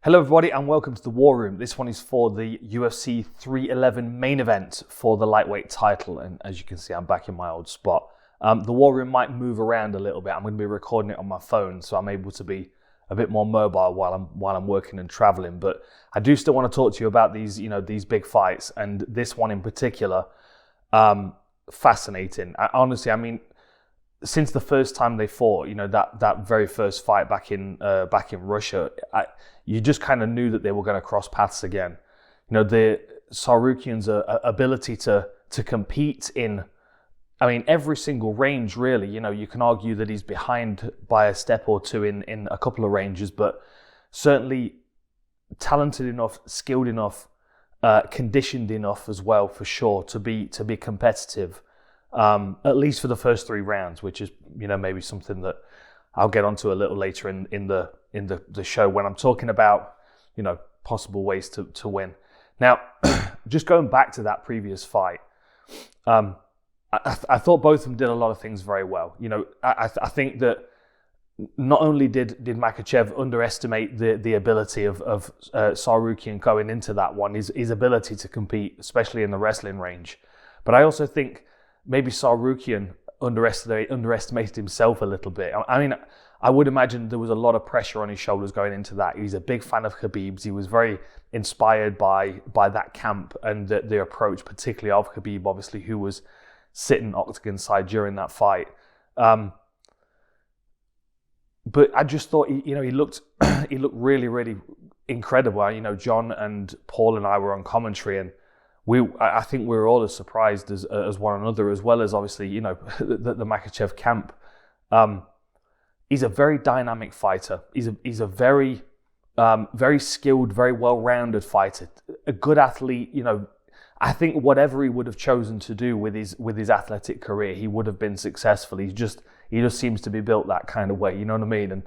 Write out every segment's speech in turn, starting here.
Hello everybody and welcome to the War Room. This one is for the UFC 311 main event for the lightweight title, and as you can see I'm back in my old spot. The War Room might move around a little bit. I'm going to be recording it on my phone so I'm able to be a bit more mobile while I'm working and traveling, but I do still want to talk to you about these big fights, and this one in particular, fascinating. Honestly, I mean, since the first time they fought, that very first fight back in Russia, you just kind of knew that they were going to cross paths again. The Tsarukyan's ability to compete in, I mean, every single range really. You can argue that he's behind by a step or two in a couple of ranges, but certainly talented enough, skilled enough, conditioned enough as well, for sure, to be competitive. At least for the first 3 rounds, which is maybe something that I'll get onto a little later in the show when I'm talking about possible ways to win. Now, just going back to that previous fight, I thought both of them did a lot of things very well. I think that not only did Makhachev underestimate the ability of Tsarukyan going into that one, his ability to compete, especially in the wrestling range, but I also think maybe Tsarukyan underestimated himself a little bit. I mean, I would imagine there was a lot of pressure on his shoulders going into that. He's a big fan of Khabib's. He was very inspired by that camp and the approach, particularly of Khabib, obviously, who was sitting octagon side during that fight. But I just thought, he looked really, really incredible. John and Paul and I were on commentary, and I think we were all as surprised as one another, as well as obviously, the Makhachev camp. He's a very dynamic fighter. He's a very, very skilled, very well-rounded fighter. A good athlete. I think whatever he would have chosen to do with his athletic career, he would have been successful. He just seems to be built that kind of way. You know what I mean? And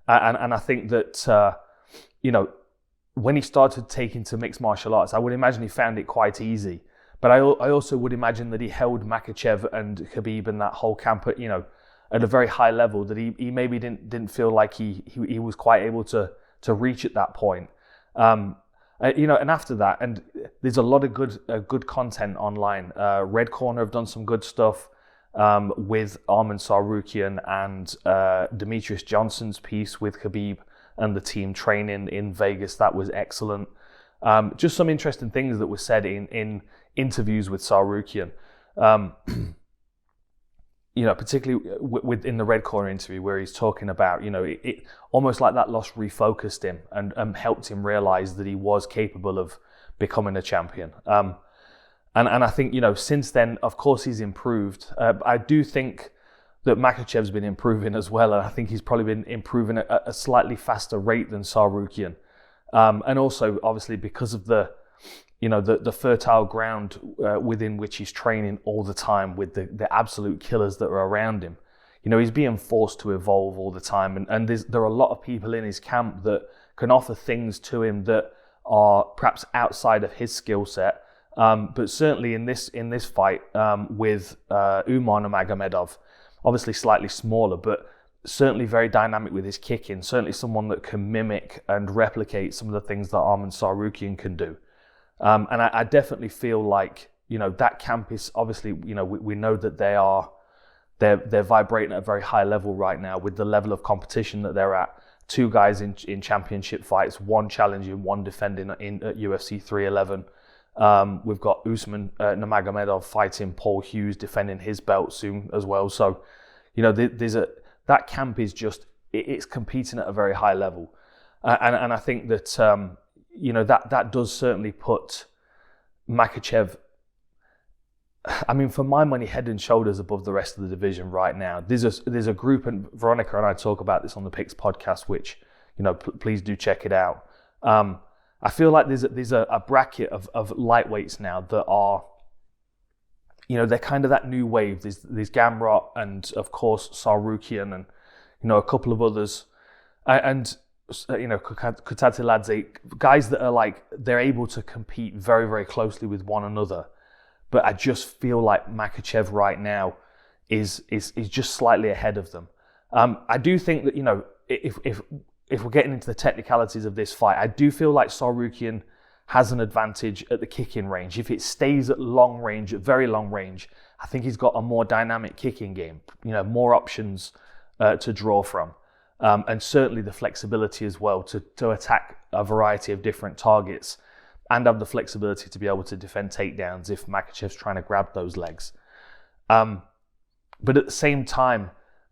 I think that when he started taking to mixed martial arts, I would imagine he found it quite easy. But I also would imagine that he held Makhachev and Khabib and that whole camp at a very high level that he maybe didn't feel like he was quite able to reach at that point. And after that, and there's a lot of good content online. Red Corner have done some good stuff with Arman Tsarukyan and Demetrius Johnson's piece with Khabib and the team training in Vegas. That was excellent. Just some interesting things that were said in interviews with Tsarukyan. Particularly within the Red Corner interview, where he's talking about, it almost like that loss refocused him and helped him realize that he was capable of becoming a champion. And I think, since then, of course, he's improved. I do think that Makhachev's been improving as well, and I think he's probably been improving at a slightly faster rate than Tsarukyan. And also, obviously, because of the fertile ground within which he's training all the time with the absolute killers that are around him. He's being forced to evolve all the time, and there are a lot of people in his camp that can offer things to him that are perhaps outside of his skill set. But certainly in this fight with Umar Nurmagomedov, obviously slightly smaller, but certainly very dynamic with his kicking. Certainly someone that can mimic and replicate some of the things that Arman Tsarukyan can do. And I definitely feel like, that camp is obviously, we know that they're vibrating at a very high level right now with the level of competition that they're at. 2 guys in championship fights, 1 challenging, 1 defending at UFC 311. We've got Usman Nurmagomedov fighting Paul Hughes, defending his belt soon as well. So, that camp is just, it's competing at a very high level. And I think that, that does certainly put Makhachev, I mean, for my money, head and shoulders above the rest of the division right now. There's a group, and Veronica and I talk about this on the Picks podcast, which, please do check it out. I feel like there's a bracket of lightweights now that are, they're kind of that new wave. There's Gamrot and, of course, Tsarukyan and, a couple of others. And Kutateladze, guys that are like, they're able to compete very, very closely with one another. But I just feel like Makhachev right now is just slightly ahead of them. I do think that, if if we're getting into the technicalities of this fight, I do feel like Tsarukyan has an advantage at the kicking range. If it stays at long range, at very long range, I think he's got a more dynamic kicking game, more options to draw from. And certainly the flexibility as well to attack a variety of different targets and have the flexibility to be able to defend takedowns if Makhachev's trying to grab those legs. But at the same time,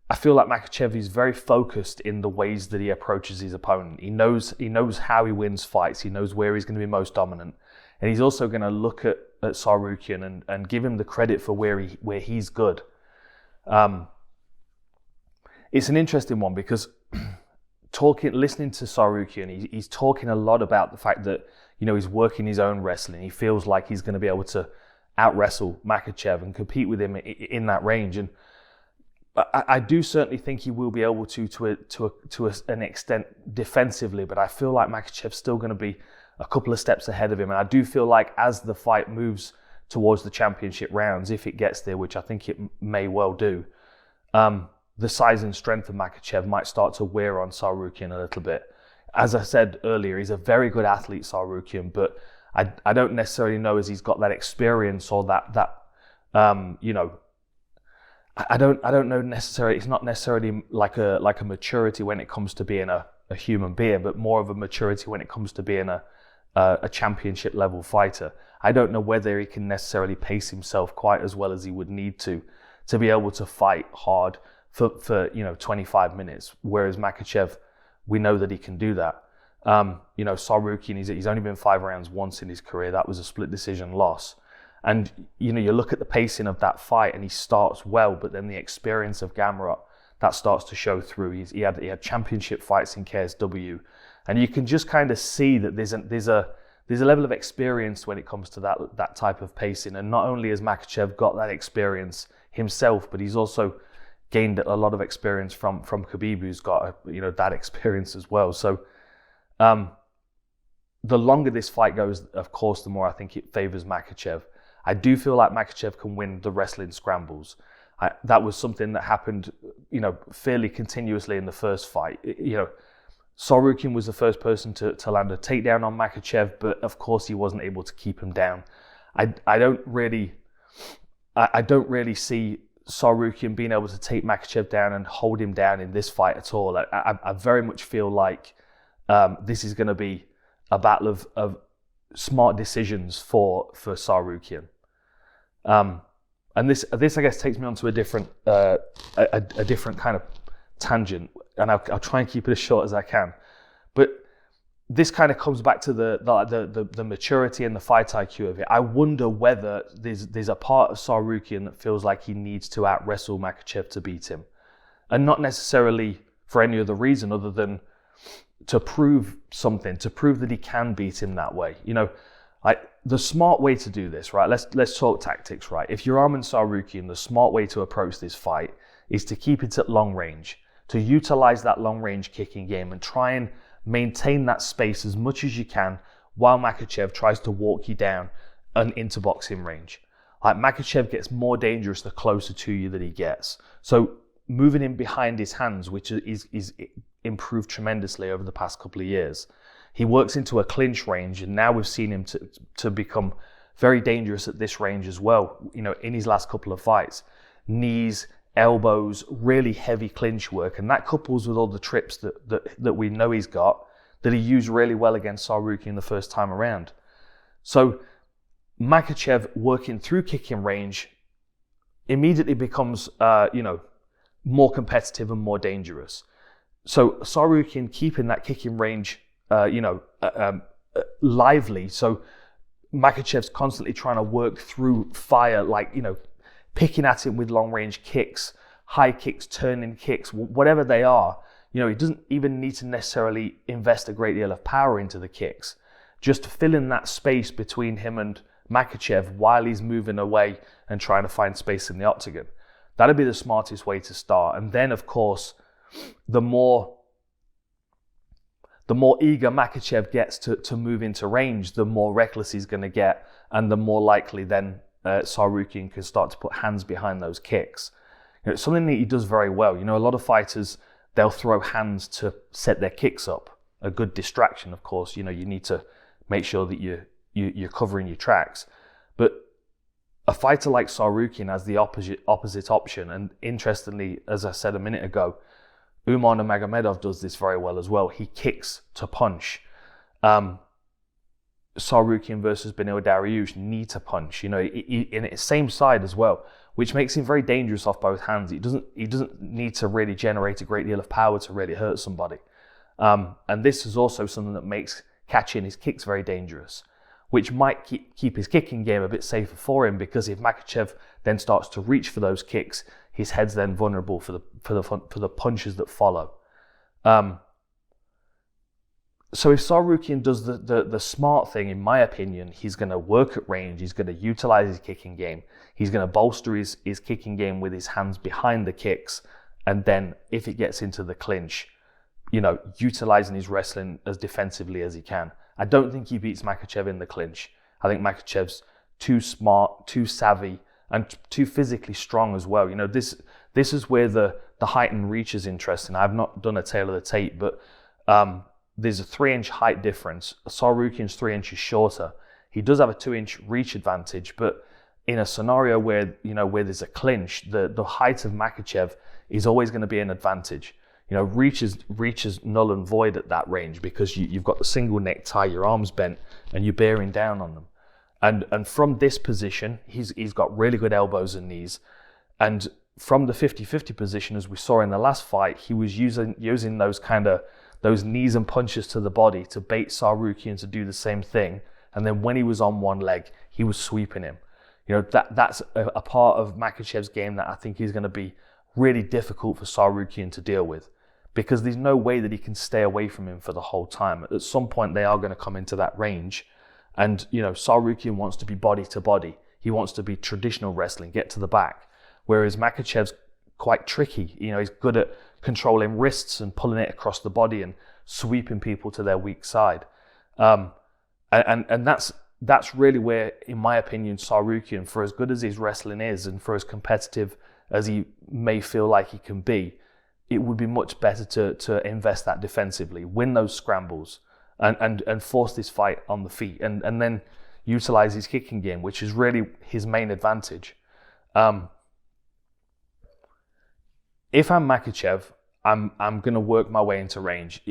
I feel like Makhachev is very focused in the ways that he approaches his opponent. He knows how he wins fights. He knows where he's going to be most dominant. And he's also going to look at Tsarukyan and give him the credit for where he's good. It's an interesting one because listening to Tsarukyan, he's talking a lot about the fact that, he's working his own wrestling. He feels like he's going to be able to out-wrestle Makhachev and compete with him in that range. And I do certainly think he will be able to an extent defensively, but I feel like Makhachev's still going to be a couple of steps ahead of him. And I do feel like as the fight moves towards the championship rounds, if it gets there, which I think it may well do, the size and strength of Makhachev might start to wear on Tsarukyan a little bit. As I said earlier, he's a very good athlete, Tsarukyan, but I don't necessarily know as he's got that experience or I don't know necessarily. It's not necessarily like a maturity when it comes to being a human being, but more of a maturity when it comes to being a championship level fighter. I don't know whether he can necessarily pace himself quite as well as he would need to be able to fight hard for 25 minutes. Whereas Makhachev, we know that he can do that. Tsarukyan, he's only been 5 rounds once in his career. That was a split decision loss. And, you look at the pacing of that fight and he starts well, but then the experience of Gamrot, that starts to show through. He had championship fights in KSW. And you can just kind of see that there's a level of experience when it comes to that type of pacing. And not only has Makhachev got that experience himself, but he's also gained a lot of experience from Khabib, who's got that experience as well. So the longer this fight goes, of course, the more I think it favors Makhachev. I do feel like Makhachev can win the wrestling scrambles. That was something that happened, fairly continuously in the first fight. Tsarukyan was the first person to land a takedown on Makhachev, but of course he wasn't able to keep him down. I don't really see Tsarukyan being able to take Makhachev down and hold him down in this fight at all. I very much feel like this is going to be a battle of smart decisions for Tsarukyan. And this I guess takes me on to a different kind of tangent, and I'll try and keep it as short as I can. But this kind of comes back to the maturity and the fight IQ of it. I wonder whether there's a part of Tsarukyan that feels like he needs to out-wrestle Makhachev to beat him. And not necessarily for any other reason other than to prove something, to prove that he can beat him that way. The smart way to do this, right? Let's talk tactics, right? If you're Arman Tsarukyan, the smart way to approach this fight is to keep it at long range, to utilize that long range kicking game and try and maintain that space as much as you can while Makhachev tries to walk you down and into boxing range. Makhachev gets more dangerous the closer to you that he gets. So moving in behind his hands, which is improved tremendously over the past couple of years. He works into a clinch range, and now we've seen him to become very dangerous at this range as well. In his last couple of fights, knees, elbows, really heavy clinch work, and that couples with all the trips that we know he's got that he used really well against Tsarukyan the first time around. So Makhachev working through kicking range immediately becomes more competitive and more dangerous. So Tsarukyan keeping that kicking range lively. So Makhachev's constantly trying to work through fire, picking at him with long range kicks, high kicks, turning kicks, whatever they are. He doesn't even need to necessarily invest a great deal of power into the kicks. Just fill in that space between him and Makhachev while he's moving away and trying to find space in the octagon. That'd be the smartest way to start. And then, of course, the more eager Makhachev gets to move into range, the more reckless he's going to get, and the more likely then Tsarukyan can start to put hands behind those kicks. It's something that he does very well. A lot of fighters they'll throw hands to set their kicks up. A good distraction, of course. You need to make sure that you're covering your tracks. But a fighter like Tsarukyan has the opposite option. And interestingly, as I said a minute ago, Umar Nurmagomedov does this very well as well. He kicks to punch. Tsarukyan versus Beneil Dariush need to punch, in its same side as well, which makes him very dangerous off both hands. He doesn't need to really generate a great deal of power to really hurt somebody. And this is also something that makes catching his kicks very dangerous, which might keep his kicking game a bit safer for him, because if Makhachev then starts to reach for those kicks, his head's then vulnerable for the punches that follow. So if Tsarukyan does the smart thing, in my opinion, he's going to work at range, he's going to utilize his kicking game, he's going to bolster his kicking game with his hands behind the kicks, and then if it gets into the clinch, utilizing his wrestling as defensively as he can. I don't think he beats Makhachev in the clinch. I think Makhachev's too smart, too savvy, and too physically strong as well. This is where the height and reach is interesting. I've not done a tail of the tape, but there's a 3-inch height difference. Tsarukyan's 3 inches shorter. He does have a 2-inch reach advantage, but in a scenario where there's a clinch, the height of Makhachev is always going to be an advantage. Reach is null and void at that range, because you've got the single neck tie, your arms bent, and you're bearing down on them. And from this position, he's got really good elbows and knees. And from the 50-50 position, as we saw in the last fight, he was using those knees and punches to the body to bait Tsarukyan to do the same thing. And then when he was on one leg, he was sweeping him. That's a part of Makhachev's game that I think is going to be really difficult for Tsarukyan to deal with, because there's no way that he can stay away from him for the whole time. At some point, they are going to come into that range. And, Tsarukyan wants to be body to body. He wants to be traditional wrestling, get to the back. Whereas Makhachev's quite tricky. He's good at controlling wrists and pulling it across the body and sweeping people to their weak side. And that's really where, in my opinion, Tsarukyan, for as good as his wrestling is and for as competitive as he may feel like he can be, it would be much better to invest that defensively, win those scrambles, and force this fight on the feet, and then utilize his kicking game, which is really his main advantage. If I'm Makhachev, I'm going to work my way into range.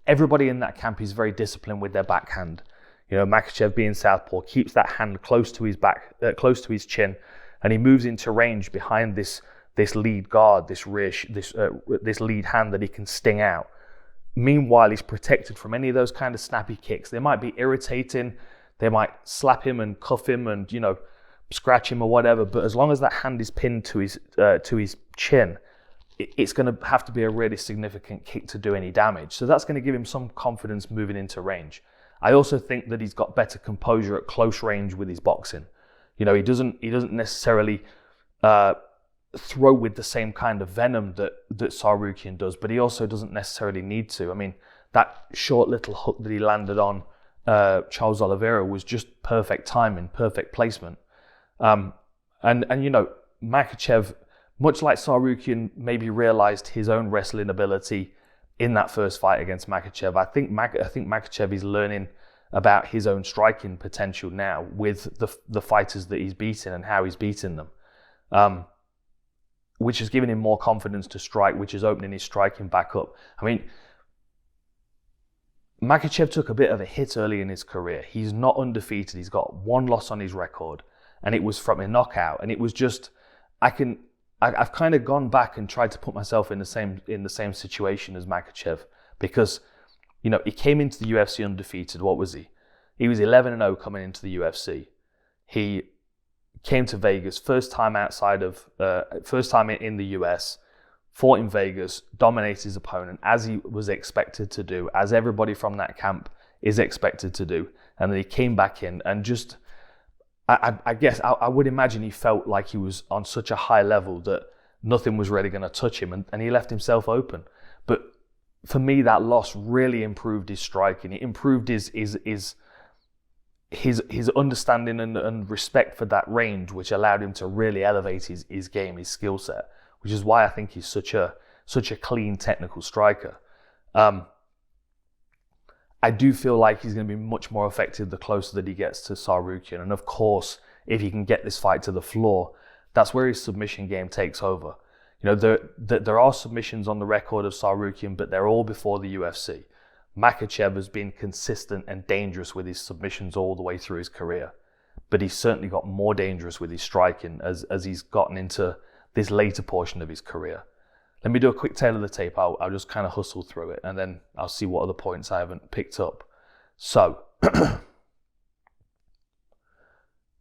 Everybody in that camp is very disciplined with their backhand. Makhachev, being southpaw, keeps that hand close to his back, close to his chin, and he moves into range behind this lead guard, this lead hand that he can sting out. Meanwhile, he's protected from any of those kind of snappy kicks. They might be irritating, they might slap him and cuff him and scratch him or whatever. But as long as that hand is pinned to his chin, it's going to have to be a really significant kick to do any damage. So that's going to give him some confidence moving into range. I also think that he's got better composure at close range with his boxing. He doesn't necessarily throw with the same kind of venom that Tsarukyan does, but he also doesn't necessarily need to. I mean, that short little hook that he landed on Charles Oliveira was just perfect timing, perfect placement. And Makhachev, much like Tsarukyan, maybe realized his own wrestling ability in that first fight against Makhachev. I think Makhachev is learning about his own striking potential now with the fighters that he's beaten and how he's beaten them, which has given him more confidence to strike, which is opening his striking back up. I mean, Makhachev took a bit of a hit early in his career. He's not undefeated. He's got one loss on his record, and it was from a knockout. And it was just, I've kind of gone back and tried to put myself in the same situation as Makhachev, because he came into the UFC undefeated. What was he? He was 11-0 coming into the UFC. He came to Vegas, first time in the US, fought in Vegas, dominated his opponent as he was expected to do, as everybody from that camp is expected to do. And then he came back in and just, I guess I would imagine he felt like he was on such a high level that nothing was really going to touch him, and he left himself open. But for me, that loss really improved his striking. It improved his understanding and respect for that range, which allowed him to really elevate his game, his skill set, which is why I think he's such a such a clean technical striker. I do feel like he's going to be much more effective the closer that he gets to Tsarukyan. And of course, if he can get this fight to the floor, that's where his submission game takes over. There are submissions on the record of Tsarukyan, but they're all before the UFC. Makhachev has been consistent and dangerous with his submissions all the way through his career. But he's certainly got more dangerous with his striking as he's gotten into this later portion of his career. Let me do a quick tail of the tape. I'll just kind of hustle through it, and then I'll see what other points I haven't picked up. So,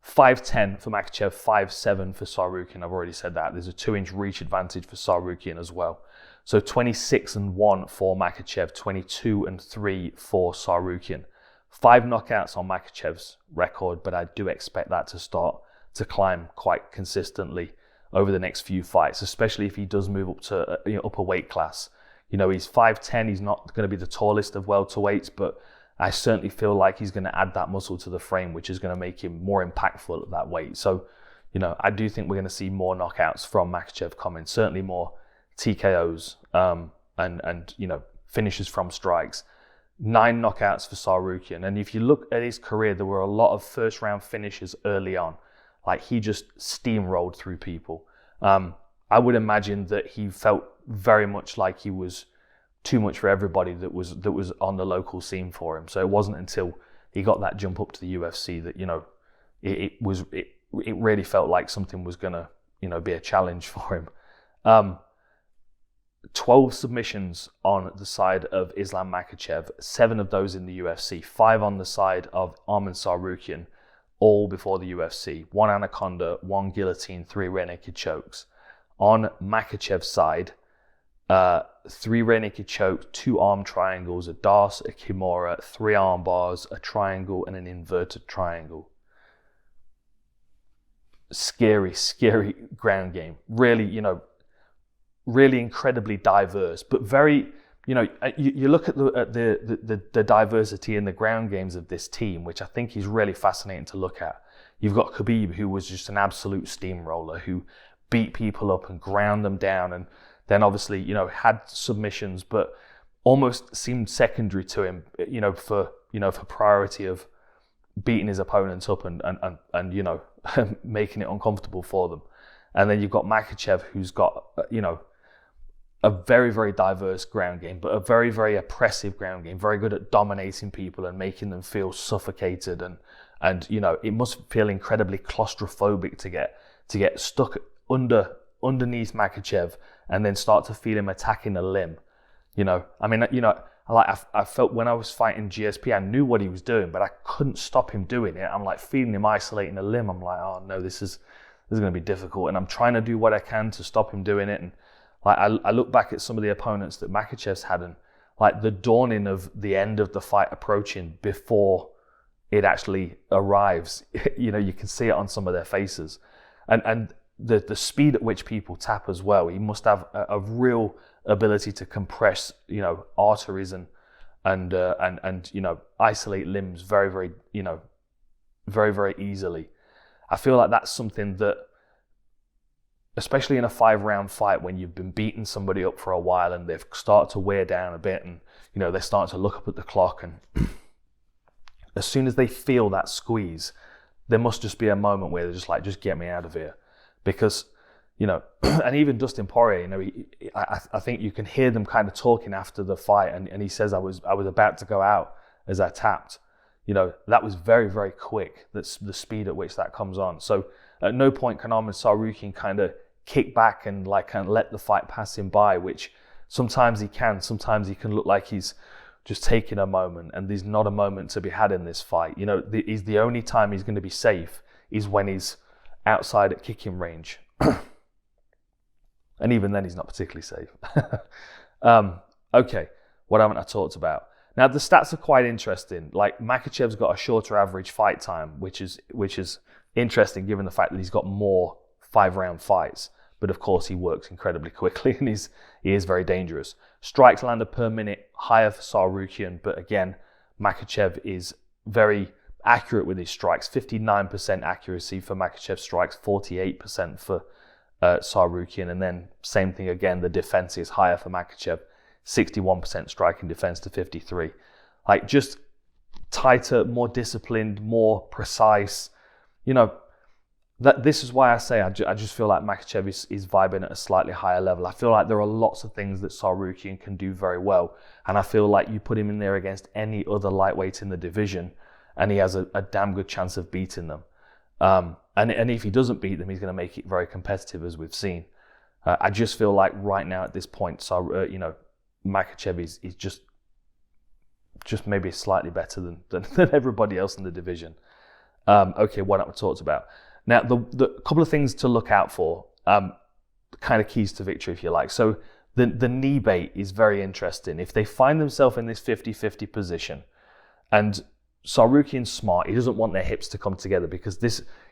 5'10 for Makhachev, 5'7 for Tsarukyan. I've already said that. There's a 2-inch reach advantage for Tsarukyan as well. So 26-1 for Makhachev, 22-3 for Tsarukyan. 5 knockouts on Makhachev's record, but I do expect that to start to climb quite consistently over the next few fights, especially if he does move up to upper weight class. He's 5'10", he's not going to be the tallest of welterweights, but I certainly feel like he's going to add that muscle to the frame, which is going to make him more impactful at that weight. So, I do think we're going to see more knockouts from Makhachev coming, certainly more TKOs and finishes from strikes. 9 knockouts for Tsarukyan. And if you look at his career, there were a lot of first-round finishes early on. Like, he just steamrolled through people. I would imagine that he felt very much like he was too much for everybody that was on the local scene for him. So it wasn't until he got that jump up to the UFC that it really felt like something was gonna be a challenge for him. 12 submissions on the side of Islam Makhachev, 7 of those in the UFC, 5 on the side of Arman Tsarukyan, all before the UFC. 1 anaconda, 1 guillotine, 3 rear naked chokes. On Makhachev's side, 3 rear naked chokes, 2 arm triangles, a darce, a kimura, 3 arm bars, a triangle, and an inverted triangle. Scary ground game. Really incredibly diverse, but very, you look at the diversity in the ground games of this team, which I think is really fascinating to look at. You've got Khabib, who was just an absolute steamroller, who beat people up and ground them down, and then obviously, had submissions, but almost seemed secondary to him, for priority of beating his opponents up and making it uncomfortable for them. And then you've got Makhachev, who's got, a very, very diverse ground game, but a very, very oppressive ground game, very good at dominating people and making them feel suffocated. And it must feel incredibly claustrophobic to get stuck underneath Makhachev and then start to feel him attacking a limb. I felt when I was fighting GSP, I knew what he was doing, but I couldn't stop him doing it. I'm like feeling him isolating a limb. I'm like, oh no, this is going to be difficult. And I'm trying to do what I can to stop him doing it. And I look back at some of the opponents that Makhachev's had, and like the dawning of the end of the fight approaching before it actually arrives, you can see it on some of their faces. And the speed at which people tap as well. He must have a real ability to compress, arteries and isolate limbs very, very, very, very easily. I feel like that's something that, especially in a 5-round fight, when you've been beating somebody up for a while and they've started to wear down a bit, and they start to look up at the clock, and as soon as they feel that squeeze, there must just be a moment where they're just like, just get me out of here. Because, and even Dustin Poirier, I think you can hear them kind of talking after the fight, and he says, I was about to go out as I tapped. That was very, very quick, that's the speed at which that comes on. So at no point can Arman Tsarukyan kind of kick back and let the fight pass him by, which sometimes he can. Sometimes he can look like he's just taking a moment, and there's not a moment to be had in this fight. He's the only time he's going to be safe is when he's outside at kicking range. And even then, he's not particularly safe. Okay, what haven't I talked about? Now, the stats are quite interesting. Like, Makhachev's got a shorter average fight time, which is interesting given the fact that he's got more 5-round fights. But of course, he works incredibly quickly, and he is very dangerous. Strikes landed per minute, higher for Tsarukyan, but again, Makhachev is very accurate with his strikes. 59% accuracy for Makhachev's strikes, 48% for Tsarukyan. And then same thing again, the defense is higher for Makhachev, 61% striking defense to 53. Like, just tighter, more disciplined, more precise. This is why I say I just feel like Makhachev is vibing at a slightly higher level. I feel like there are lots of things that Tsarukyan can do very well. And I feel like you put him in there against any other lightweight in the division, and he has a damn good chance of beating them. And if he doesn't beat them, he's going to make it very competitive, as we've seen. I just feel like right now at this point, Makhachev is just maybe slightly better than everybody else in the division. Okay, what I talked about. Now, the couple of things to look out for, kind of keys to victory, if you like. So the knee bait is very interesting. If they find themselves in this 50-50 position, and Tsarukyan's smart, he doesn't want their hips to come together, because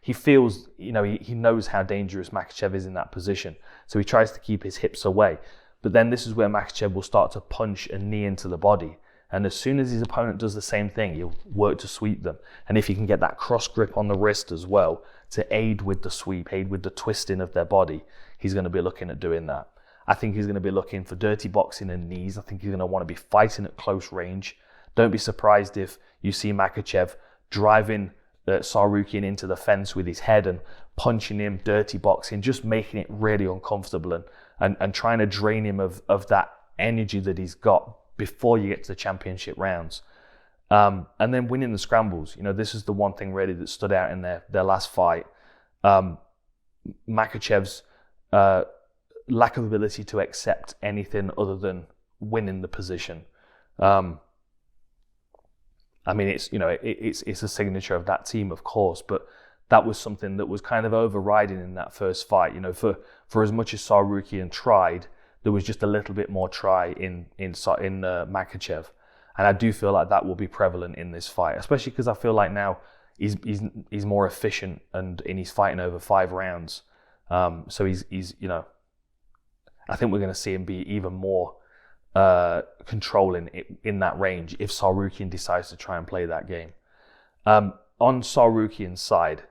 he feels, he knows how dangerous Makhachev is in that position. So he tries to keep his hips away. But then this is where Makhachev will start to punch a knee into the body. And as soon as his opponent does the same thing, he'll work to sweep them. And if he can get that cross grip on the wrist as well to aid with the sweep, aid with the twisting of their body, he's going to be looking at doing that. I think he's going to be looking for dirty boxing and knees. I think he's going to want to be fighting at close range. Don't be surprised if you see Makhachev driving Tsarukyan into the fence with his head and punching him, dirty boxing, just making it really uncomfortable and trying to drain him of that energy that he's got before you get to the championship rounds. And then winning the scrambles. This is the one thing really that stood out in their last fight. Makhachev's lack of ability to accept anything other than winning the position. It's a signature of that team, of course, but that was something that was kind of overriding in that first fight. For as much as Tsarukyan tried, there was just a little bit more try in Makhachev. And I do feel like that will be prevalent in this fight, especially because I feel like now he's more efficient and he's fighting over 5 rounds. So he's I think we're going to see him be even more controlling in that range if Tsarukyan decides to try and play that game. On Tsarukyan's side,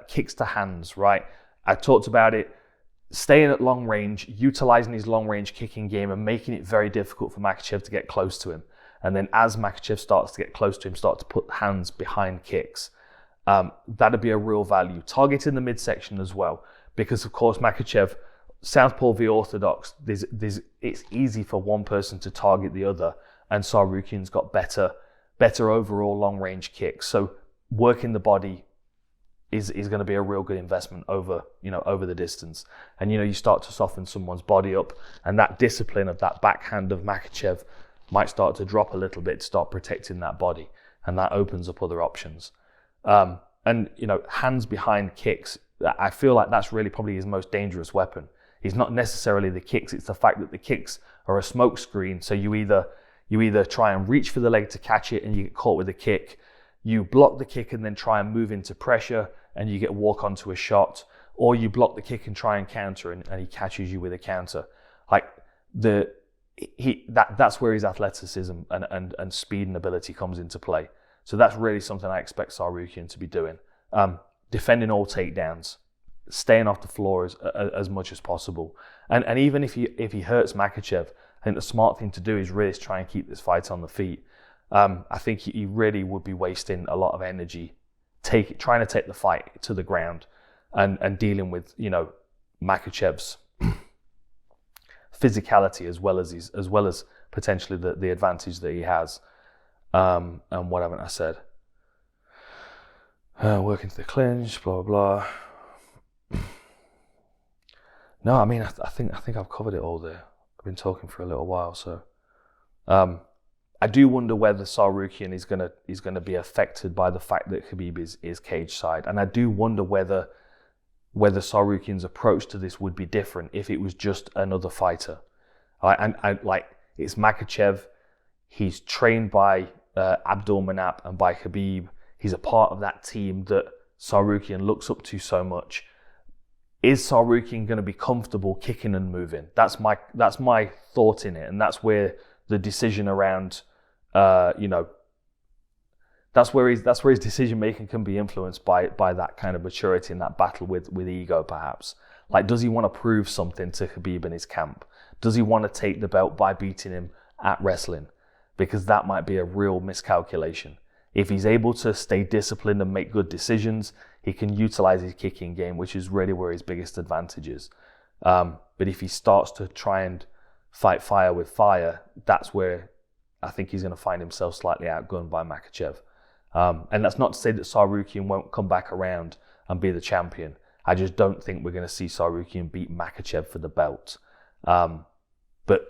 kicks to hands, right? I talked about it. Staying at long range, utilizing his long range kicking game and making it very difficult for Makhachev to get close to him. And then as Makhachev starts to get close to him, start to put hands behind kicks. That'd be a real value. Target in the midsection as well, because of course Makhachev, Southpaw v Orthodox, it's easy for one person to target the other, and Tsarukyan's got better overall long range kicks. So working the body is going to be a real good investment over the distance. And you start to soften someone's body up, and that discipline of that backhand of Makhachev might start to drop a little bit to start protecting that body, and that opens up other options. And hands behind kicks, I feel like that's really probably his most dangerous weapon. It's not necessarily the kicks, it's the fact that the kicks are a smoke screen. So you either try and reach for the leg to catch it and you get caught with a kick, you block the kick and then try and move into pressure and you get walk onto a shot, or you block the kick and try and counter and he catches you with a counter. Like that's where his athleticism and speed and ability comes into play. So that's really something I expect Tsarukyan to be doing. Defending all takedowns, staying off the floor as much as possible. And even if he hurts Makhachev, I think the smart thing to do is really try and keep this fight on the feet. I think he really would be wasting a lot of energy trying to take the fight to the ground and dealing with Makhachev's physicality as well as potentially the advantage that he has. And what haven't I said? Working to the clinch, blah blah blah. No, I mean I think I've covered it all there. I've been talking for a little while, so I do wonder whether Tsarukyan is gonna be affected by the fact that Khabib is cage side, and I do wonder whether Tsarukyan's approach to this would be different if it was just another fighter. And it's Makhachev. He's trained by Abdulmanap and by Khabib. He's a part of that team that Tsarukyan looks up to so much. Is Tsarukyan going to be comfortable kicking and moving? That's my thought in it, and that's where the decision around the that's where his decision making can be influenced by that kind of maturity in that battle with ego, perhaps. Like, does he want to prove something to Khabib in his camp? Does he want to take the belt by beating him at wrestling? Because that might be a real miscalculation. If he's able to stay disciplined and make good decisions, he can utilize his kicking game, which is really where his biggest advantage is. But if he starts to try and fight fire with fire, that's where I think he's going to find himself slightly outgunned by Makhachev. And that's not to say that Tsarukyan won't come back around and be the champion. I just don't think we're going to see Tsarukyan beat Makhachev for the belt. But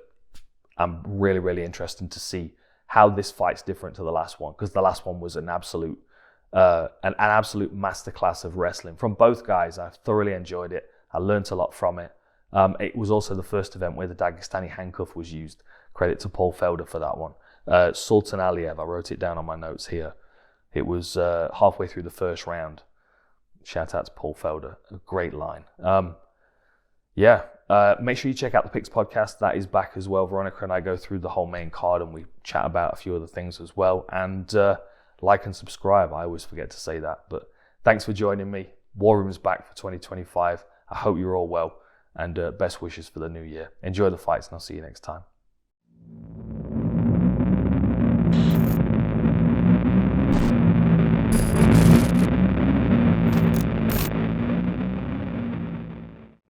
I'm really, really interested to see how this fight's different to the last one, because the last one was an absolute masterclass of wrestling from both guys. I thoroughly enjoyed it. I learned a lot from it. It was also the first event where the Dagestani handcuff was used. Credit to Paul Felder for that one. Sultan Aliyev, I wrote it down on my notes here. It was halfway through the first round. Shout out to Paul Felder. A great line. Make sure you check out the Picks podcast. That is back as well. Veronica and I go through the whole main card and we chat about a few other things as well. And like and subscribe. I always forget to say that. But thanks for joining me. War Room's back for 2025. I hope you're all well. And best wishes for the new year. Enjoy the fights and I'll see you next time.